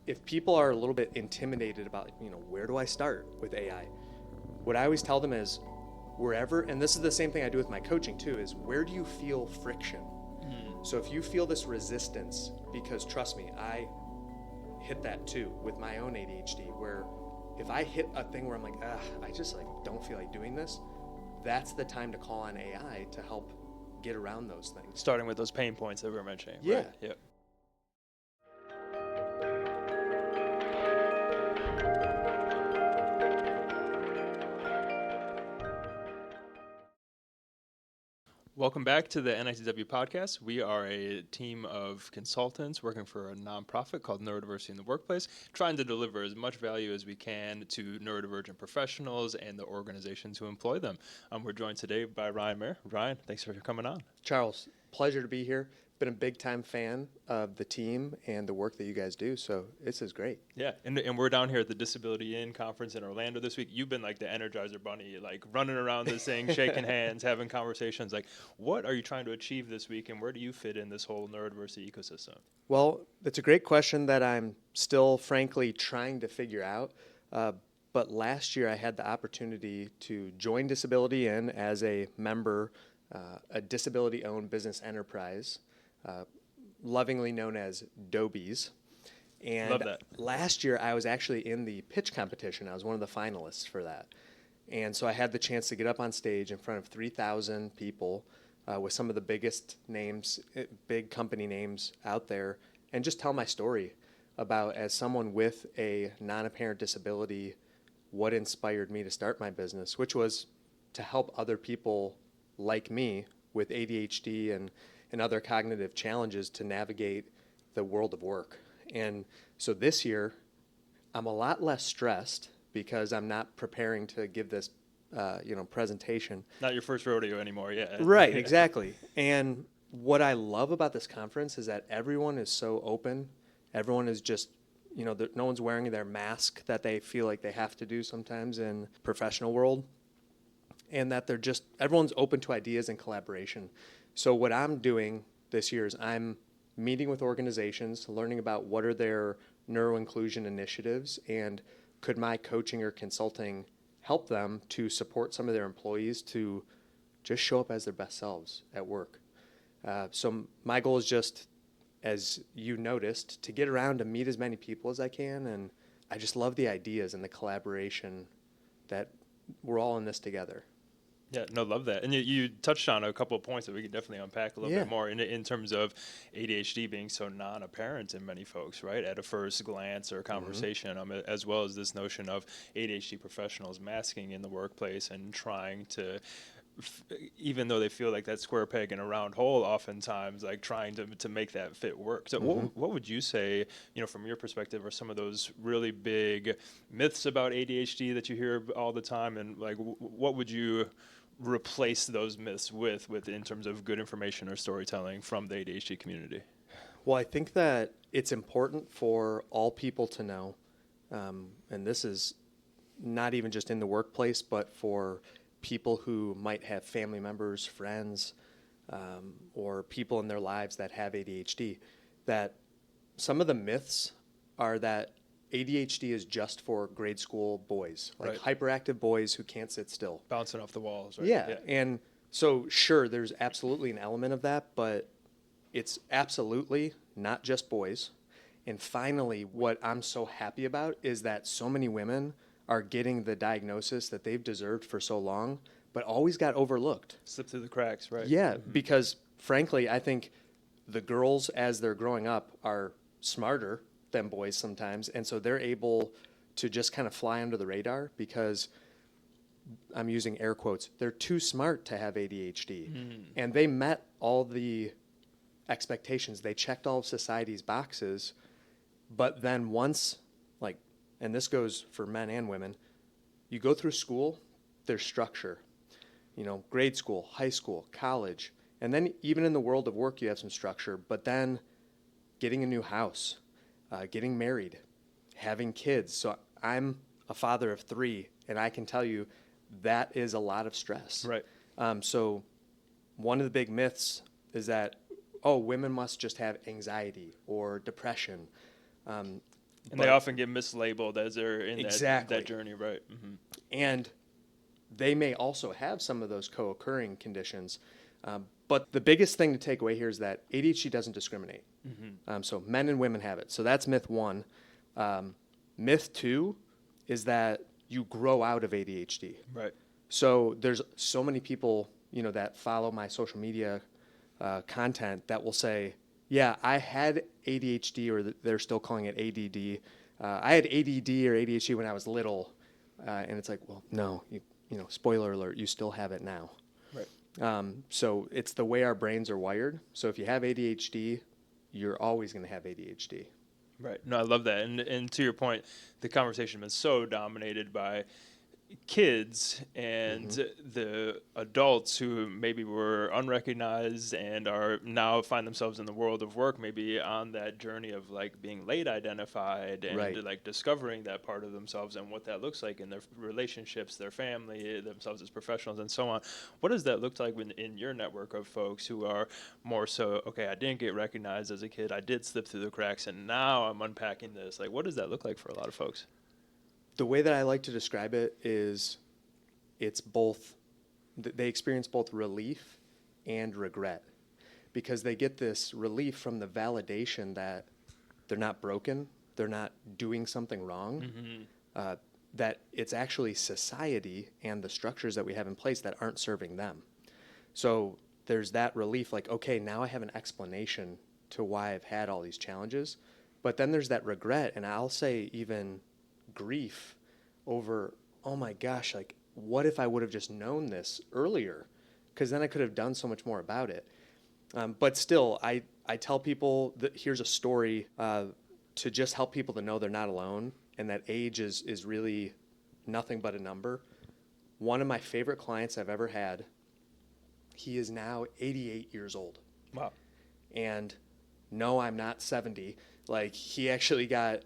if people are a little bit intimidated about, where do I start with AI? What I always tell them is wherever, and this is the same thing I do with my coaching too, is where do you feel friction? So if you feel this resistance, because trust me, I hit that too with my own ADHD, where if I hit a thing where I'm like, I just don't feel like doing this, that's the time to call on AI to help get around those things. Starting with those pain points that we were mentioning. Yeah. Right? Yeah. Welcome back to the NITW Podcast. We are a team of consultants working for a nonprofit called Neurodiversity in the Workplace, trying to deliver as much value as we can to neurodivergent professionals and the organizations who employ them. We're joined today by Ryan Mayer. Ryan, thanks for coming on. Charles, pleasure to be here. Been a big time fan of the team and the work that you guys do, so this is great. Yeah, and we're down here at the Disability Inn conference in Orlando this week. You've been like the Energizer Bunny, like running around this thing, shaking hands, having conversations. Like, what are you trying to achieve this week, and where do you fit in this whole neurodiversity ecosystem? Well, that's a great question that I'm still, frankly, trying to figure out. But last year I had the opportunity to join Disability Inn as a member, a disability-owned business enterprise, lovingly known as Dobies. And Love that. last year I was actually in the pitch competition. I was one of the finalists for that. And so I had the chance to get up on stage in front of 3,000 people with some of the biggest names, big company names out there, and just tell my story about, as someone with a non-apparent disability, what inspired me to start my business, which was to help other people like me with ADHD and other cognitive challenges to navigate the world of work. And so this year, I'm a lot less stressed because I'm not preparing to give this, presentation. Not your first rodeo anymore, yeah. Right, exactly. And what I love about this conference is that everyone is so open. Everyone is just, no one's wearing their mask that they feel like they have to do sometimes in professional world. And that everyone's open to ideas and collaboration. So what I'm doing this year is I'm meeting with organizations, learning about what are their neuroinclusion initiatives, and could my coaching or consulting help them to support some of their employees to just show up as their best selves at work. So my goal is just, as you noticed, to get around to meet as many people as I can, and I just love the ideas and the collaboration that we're all in this together. Yeah, no, love that. And you touched on a couple of points that we could definitely unpack a little bit more in terms of ADHD being so non-apparent in many folks, right, at a first glance or conversation, as well as this notion of ADHD professionals masking in the workplace and trying to, even though they feel like that square peg in a round hole, oftentimes like trying to make that fit work. So what would you say, from your perspective, are some of those really big myths about ADHD that you hear all the time, and like what would you replace those myths with in terms of good information or storytelling from the ADHD community? Well, I think that it's important for all people to know, and this is not even just in the workplace, but for people who might have family members, friends, or people in their lives that have ADHD, that some of the myths are that ADHD is just for grade school boys, like hyperactive boys who can't sit still. Bouncing off the walls, right? Yeah, and so sure, there's absolutely an element of that, but it's absolutely not just boys. And finally, what I'm so happy about is that so many women are getting the diagnosis that they've deserved for so long, but always got overlooked. Slip through the cracks, right? Yeah, because frankly, I think the girls, as they're growing up, are smarter than boys sometimes, and so they're able to just kind of fly under the radar because, I'm using air quotes, they're too smart to have ADHD. And they met all the expectations. They checked all of society's boxes, but then once, and this goes for men and women, you go through school, there's structure. Grade school, high school, college, and then even in the world of work you have some structure, but then getting a new house, getting married, having kids. So I'm a father of 3, and I can tell you that is a lot of stress. Right. So one of the big myths is that, women must just have anxiety or depression. And they often get mislabeled as they're in that journey, right? Mm-hmm. And they may also have some of those co-occurring conditions. But the biggest thing to take away here is that ADHD doesn't discriminate. Mm-hmm. So men and women have it. So that's myth one. Myth two is that you grow out of ADHD. Right. So there's so many people, that follow my social media content that will say, yeah, I had ADHD, or they're still calling it ADD. I had ADD or ADHD when I was little. And it's like, well, no, spoiler alert, you still have it now. Right. So it's the way our brains are wired. So if you have ADHD, you're always going to have ADHD. Right. No, I love that. And to your point, the conversation has been so dominated by kids and the adults who maybe were unrecognized and are now find themselves in the world of work, maybe on that journey of like being late identified and like discovering that part of themselves and what that looks like in their relationships, their family, themselves as professionals, and so on. What does that look like in your network of folks who are more so, okay, I didn't get recognized as a kid, I did slip through the cracks, and now I'm unpacking this? Like, what does that look like for a lot of folks? The way that I like to describe it is it's both, they experience both relief and regret, because they get this relief from the validation that they're not broken, they're not doing something wrong, that it's actually society and the structures that we have in place that aren't serving them. So there's that relief, like, okay, now I have an explanation to why I've had all these challenges. But then there's that regret, and I'll say even grief over, oh my gosh, like, what if I would have just known this earlier? Because then I could have done so much more about it. But still, I tell people that here's a story to just help people to know they're not alone, and that age is really nothing but a number. One of my favorite clients I've ever had, he is now 88 years old. Wow. And no, I'm not 70. Like, he actually got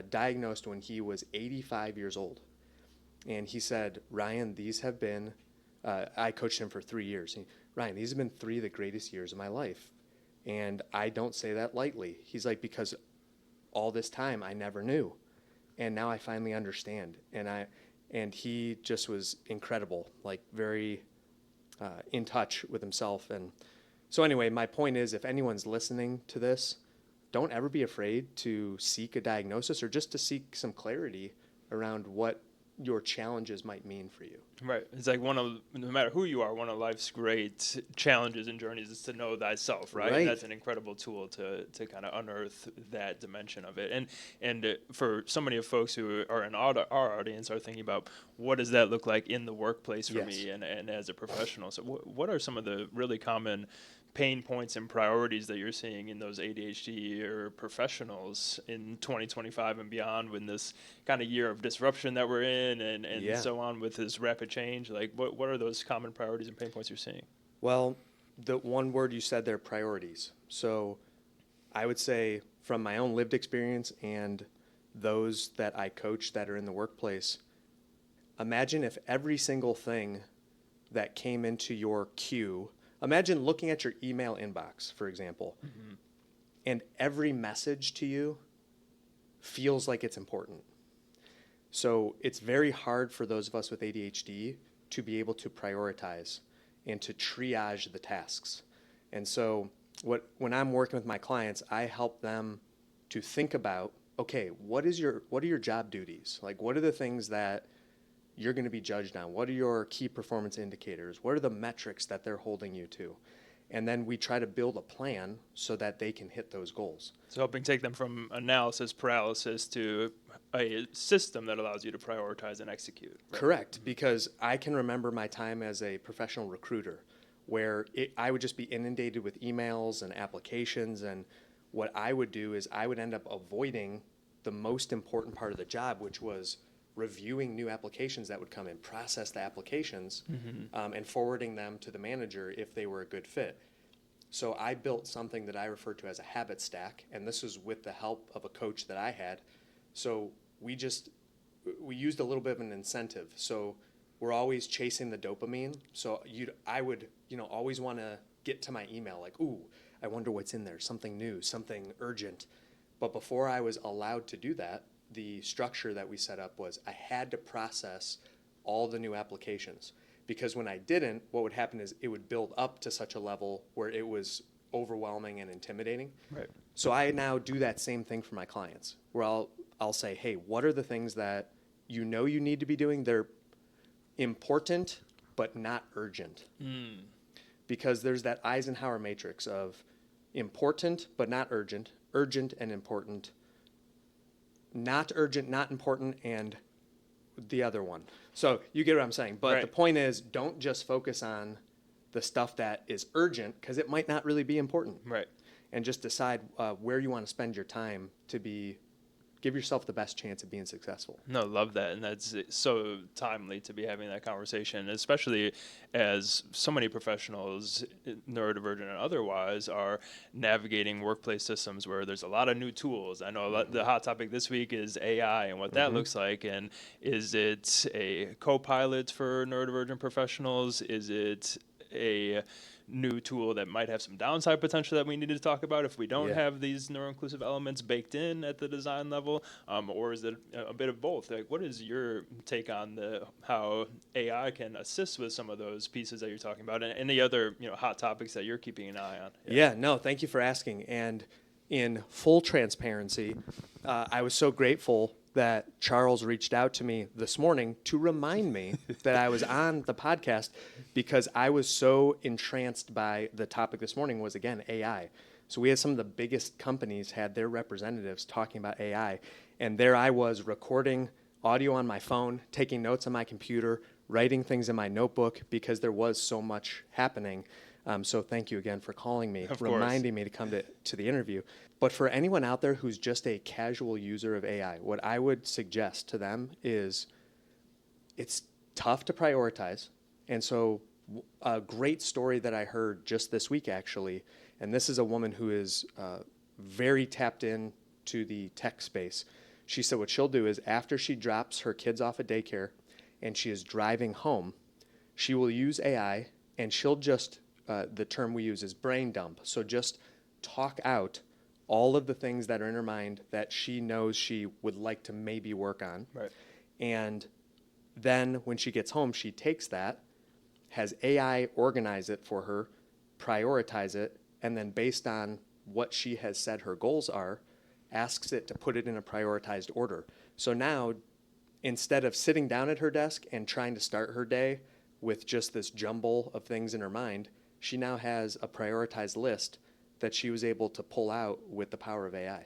diagnosed when he was 85 years old. And he said, Ryan, these have been, I coached him for 3 years. Ryan, these have been 3 of the greatest years of my life. And I don't say that lightly. He's like, because all this time I never knew. And now I finally understand. And he just was incredible, like very in touch with himself. And so anyway, my point is, if anyone's listening to this, don't ever be afraid to seek a diagnosis or just to seek some clarity around what your challenges might mean for you. Right. It's like no matter who you are, one of life's great challenges and journeys is to know thyself, right? And that's an incredible tool to kind of unearth that dimension of it. And for so many of folks who are in our audience are thinking about, what does that look like in the workplace for me and as a professional? So what are some of the really common pain points and priorities that you're seeing in those ADHD or professionals in 2025 and beyond, when this kind of year of disruption that we're in and so on with this rapid change? Like, what are those common priorities and pain points you're seeing? Well, the one word you said there, priorities. So I would say from my own lived experience and those that I coach that are in the workplace, imagine if every single thing that came into your queue, imagine looking at your email inbox, for example, and every message to you feels like it's important. So it's very hard for those of us with ADHD to be able to prioritize and to triage the tasks. And so when I'm working with my clients, I help them to think about, okay, what are your job duties? Like, what are the things that you're going to be judged on? What are your key performance indicators? What are the metrics that they're holding you to? And then we try to build a plan so that they can hit those goals. So helping take them from analysis paralysis to a system that allows you to prioritize and execute. Right? Correct, because I can remember my time as a professional recruiter where I would just be inundated with emails and applications, and what I would do is I would end up avoiding the most important part of the job, which was reviewing new applications that would come in, process the applications, and forwarding them to the manager if they were a good fit. So I built something that I refer to as a habit stack, and this was with the help of a coach that I had. So we used a little bit of an incentive. So we're always chasing the dopamine. So I would always want to get to my email, like, ooh, I wonder what's in there, something new, something urgent. But before I was allowed to do that, the structure that we set up was I had to process all the new applications, because when I didn't, what would happen is it would build up to such a level where it was overwhelming and intimidating. Right. So I now do that same thing for my clients, where I'll say, hey, what are the things that you know you need to be doing? They're important, but not urgent. Because there's that Eisenhower matrix of important, but not urgent, urgent and important, not urgent, not important, and the other one. So you get what I'm saying. But the point is, don't just focus on the stuff that is urgent, because it might not really be important. Right. And just decide where you want to spend your time to give yourself the best chance of being successful. No, love that. And that's so timely to be having that conversation, especially as so many professionals, neurodivergent and otherwise, are navigating workplace systems where there's a lot of new tools. I know the hot topic this week is AI and what that looks like. And is it a co-pilot for neurodivergent professionals? Is it a new tool that might have some downside potential that we need to talk about if we don't have these neuroinclusive elements baked in at the design level, or is it a bit of both? Like, what is your take on how AI can assist with some of those pieces that you're talking about, and any other hot topics that you're keeping an eye on? No, thank you for asking. And in full transparency, I was so grateful that Charles reached out to me this morning to remind me that I was on the podcast, because I was so entranced by the topic this morning was, again, AI. So we had some of the biggest companies had their representatives talking about AI. And there I was recording audio on my phone, taking notes on my computer, writing things in my notebook, because there was so much happening. So thank you again for calling me, reminding me to come to the interview. But for anyone out there who's just a casual user of AI, what I would suggest to them is it's tough to prioritize. And so a great story that I heard just this week, actually, and this is a woman who is very tapped in to the tech space. She said what she'll do is, after she drops her kids off at daycare and she is driving home, she will use AI, and she'll just, the term we use is brain dump. So just talk out all of the things that are in her mind that she knows she would like to maybe work on. Right. And then when she gets home, she takes that, has AI organize it for her, prioritize it, and then based on what she has said her goals are, asks it to put it in a prioritized order. So now, instead of sitting down at her desk and trying to start her day with just this jumble of things in her mind, she now has a prioritized list that she was able to pull out with the power of AI.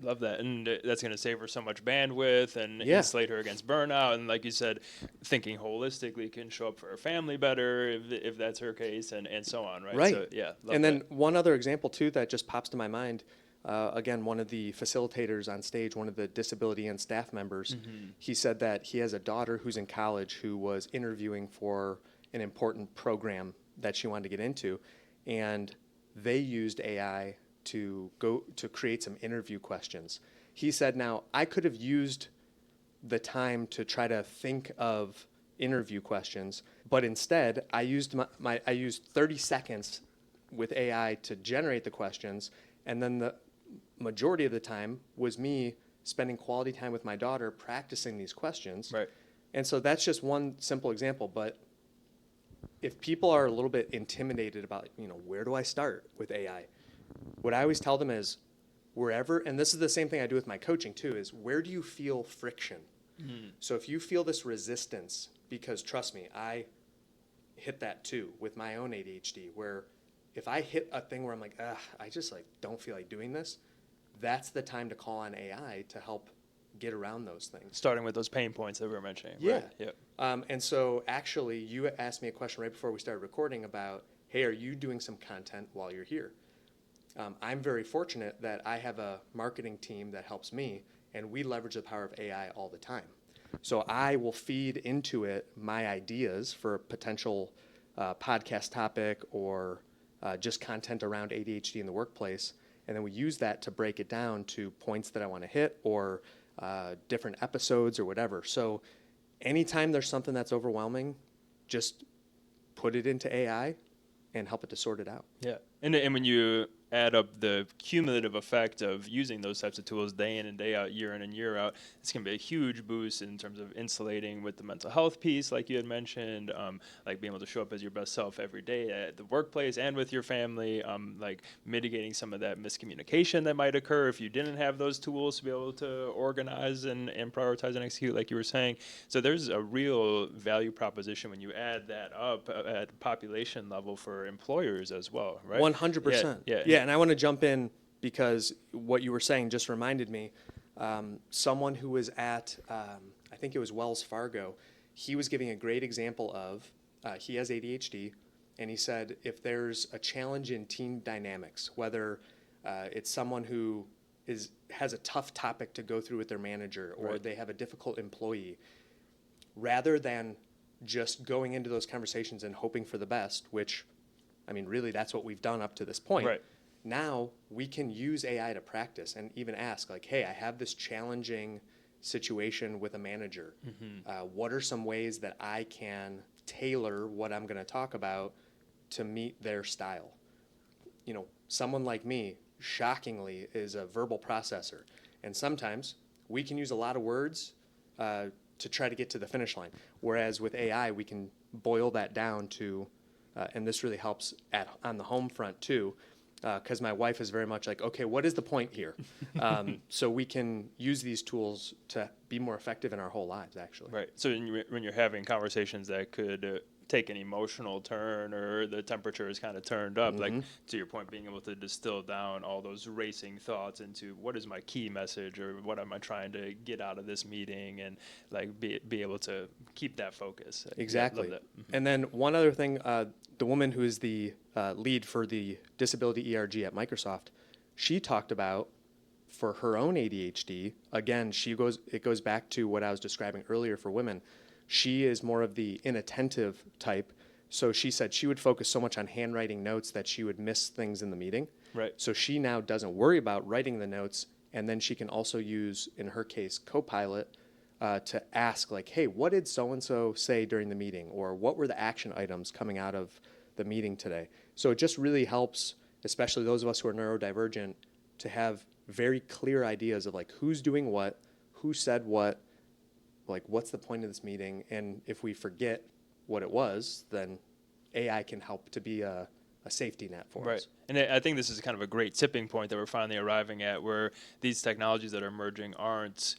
Love that. And that's going to save her so much bandwidth and insulate her against burnout. And like you said, thinking holistically can show up for her family better if that's her case, and so on, right? Right. So, yeah. And then one other example, too, that just pops to my mind. Again, one of the facilitators on stage, one of the disability and staff members, he said that he has a daughter who's in college who was interviewing for an important program that she wanted to get into. And they used AI to create some interview questions. He said, now, I could have used the time to try to think of interview questions, but instead I used I used 30 seconds with AI to generate the questions, and then the majority of the time was me spending quality time with my daughter practicing these questions. Right. And so that's just one simple example, but if people are a little bit intimidated about, where do I start with AI? What I always tell them is, wherever, and this is the same thing I do with my coaching too, is where do you feel friction? So if you feel this resistance, because trust me, I hit that too with my own ADHD, where if I hit a thing where I'm like, I just don't feel like doing this, that's the time to call on AI to help get around those things. Starting with those pain points that we were mentioning. Yeah. Right. Yep. And so actually, you asked me a question right before we started recording about, hey, are you doing some content while you're here? I'm very fortunate that I have a marketing team that helps me, and we leverage the power of AI all the time. So I will feed into it my ideas for a potential podcast topic or just content around ADHD in the workplace, and then we use that to break it down to points that I want to hit or different episodes or whatever. So anytime there's something that's overwhelming, just put it into AI and help it to sort it out. Yeah. And when you add up the cumulative effect of using those types of tools day in and day out, year in and year out, it's going to be a huge boost in terms of insulating with the mental health piece, like you had mentioned, like being able to show up as your best self every day at the workplace and with your family, like mitigating some of that miscommunication that might occur if you didn't have those tools to be able to organize and prioritize and execute, like you were saying. So there's a real value proposition when you add that up at population level for employers as well, right? 100%. Yeah. And I want to jump in because what you were saying just reminded me. Someone who was at, I think it was Wells Fargo, he was giving a great example of, he has ADHD, and he said if there's a challenge in team dynamics, whether it's someone who has a tough topic to go through with their manager, or Right. they have a difficult employee, rather than just going into those conversations and hoping for the best, which, I mean, really that's what we've done up to this point. Right. Now we can use AI to practice and even ask, like, hey, I have this challenging situation with a manager. What are some ways that I can tailor what I'm going to talk about to meet their style? You know, someone like me, shockingly, is a verbal processor. And sometimes we can use a lot of words to try to get to the finish line. Whereas with AI, we can boil that down to, and this really helps on the home front too, because my wife is very much like, okay, what is the point here? So we can use these tools to be more effective in our whole lives, actually. Right. So when you're having conversations that could take an emotional turn, or the temperature is kind of turned up, like to your point, being able to distill down all those racing thoughts into what is my key message, or what am I trying to get out of this meeting, and like be able to keep that focus. Exactly. Yeah, love that. And then one other thing, the woman who is the lead for the disability ERG at Microsoft, she talked about for her own ADHD, again, it goes back to what I was describing earlier for women. She is more of the inattentive type. So she said she would focus so much on handwriting notes that she would miss things in the meeting. Right. So she now doesn't worry about writing the notes. And then she can also use, in her case, Copilot to ask, like, hey, what did so-and-so say during the meeting? Or what were the action items coming out of the meeting today? So it just really helps, especially those of us who are neurodivergent, to have very clear ideas of like who's doing what, who said what, like what's the point of this meeting. And if we forget what it was, then AI can help to be a safety net for us. And I think this is kind of a great tipping point that we're finally arriving at, where these technologies that are emerging aren't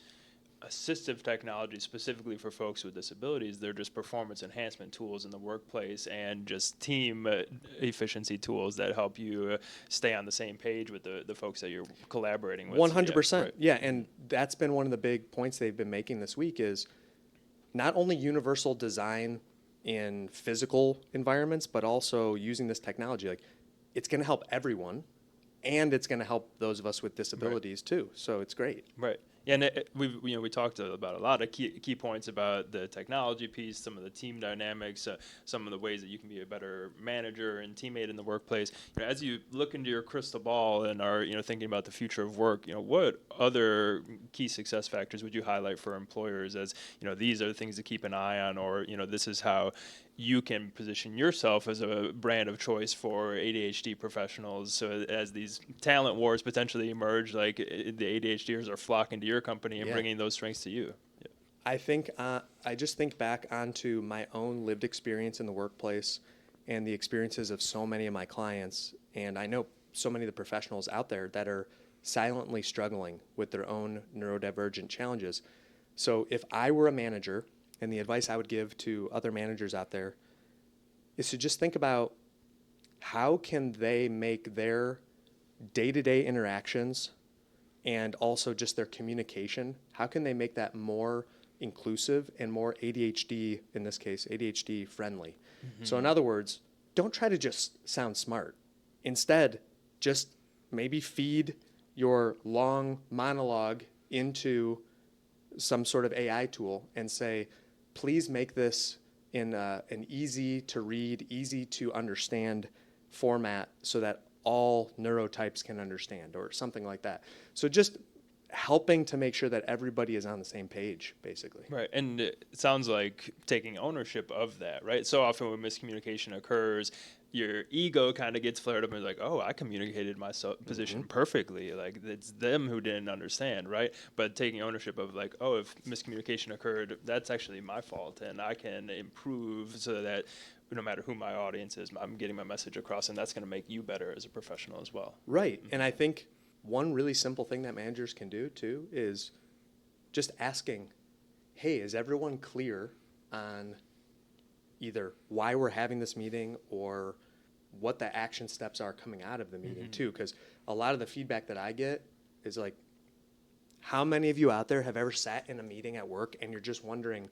assistive technology specifically for folks with disabilities. They're just performance enhancement tools in the workplace, and just team efficiency tools that help you stay on the same page with the folks that you're collaborating with. 100%. Yeah, and that's been one of the big points they've been making this week is not only universal design in physical environments, but also using this technology. Like, it's going to help everyone, and it's going to help those of us with disabilities too. So it's great. Right. Yeah, and we talked about a lot of key points about the technology piece, some of the team dynamics, some of the ways that you can be a better manager and teammate in the workplace. You know, as you look into your crystal ball and are thinking about the future of work, what other key success factors would you highlight for employers as these are the things to keep an eye on, or this is how you can position yourself as a brand of choice for ADHD professionals. So as these talent wars potentially emerge, like the ADHDers are flocking to your company and bringing those strengths to you. Yeah. I think I just think back onto my own lived experience in the workplace and the experiences of so many of my clients. And I know so many of the professionals out there that are silently struggling with their own neurodivergent challenges. So if I were a manager, and the advice I would give to other managers out there is to just think about how can they make their day-to-day interactions and also just their communication, how can they make that more inclusive and more ADHD, in this case, ADHD friendly? So in other words, don't try to just sound smart. Instead, just maybe feed your long monologue into some sort of AI tool and say, please make this in an easy to read, easy to understand format so that all neurotypes can understand, or something like that. So just helping to make sure that everybody is on the same page, basically. Right. And it sounds like taking ownership of that, right? So often when miscommunication occurs, your ego kind of gets flared up and like, oh, I communicated my position perfectly. Like, it's them who didn't understand, right? But taking ownership of like, oh, if miscommunication occurred, that's actually my fault, and I can improve so that no matter who my audience is, I'm getting my message across, and that's going to make you better as a professional as well. Right. And I think one really simple thing that managers can do too is just asking, hey, is everyone clear on either why we're having this meeting or what the action steps are coming out of the meeting too? Because a lot of the feedback that I get is like, how many of you out there have ever sat in a meeting at work and you're just wondering,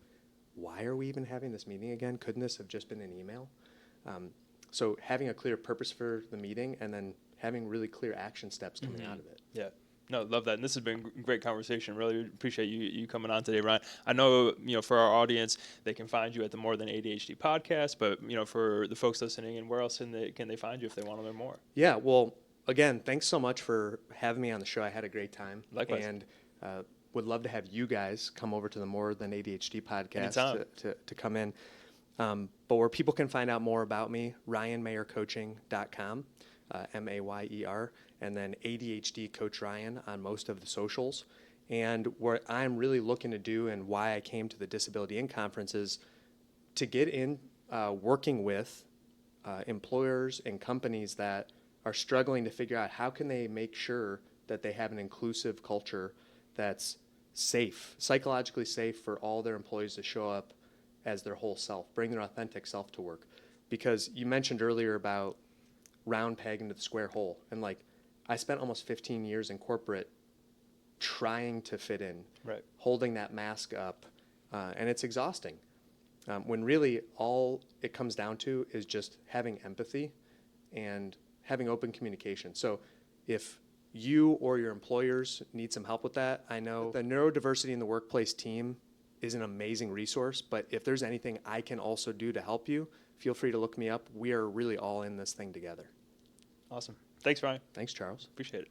why are we even having this meeting again? Couldn't this have just been an email? So having a clear purpose for the meeting and then having really clear action steps coming out of it. Yeah. No, love that. And this has been a great conversation. Really appreciate you coming on today, Ryan. I know, for our audience, they can find you at the More Than ADHD podcast, but, for the folks listening, and where else can they find you if they want to learn more? Yeah, well, again, thanks so much for having me on the show. I had a great time. Likewise. And would love to have you guys come over to the More Than ADHD podcast to come in. But where people can find out more about me, ryanmayercoaching.com, Mayer, and then ADHD Coach Ryan on most of the socials. And what I'm really looking to do and why I came to the Disability In Conference is to get in working with employers and companies that are struggling to figure out how can they make sure that they have an inclusive culture that's safe, psychologically safe for all their employees to show up as their whole self, bring their authentic self to work. Because you mentioned earlier about round peg into the square hole. And like, I spent almost 15 years in corporate trying to fit in, right, holding that mask up, and it's exhausting. When really all it comes down to is just having empathy and having open communication. So if you or your employers need some help with that, I know the Neurodiversity in the Workplace team is an amazing resource, but if there's anything I can also do to help you, feel free to look me up. We are really all in this thing together. Awesome. Thanks, Ryan. Thanks, Charles. Appreciate it.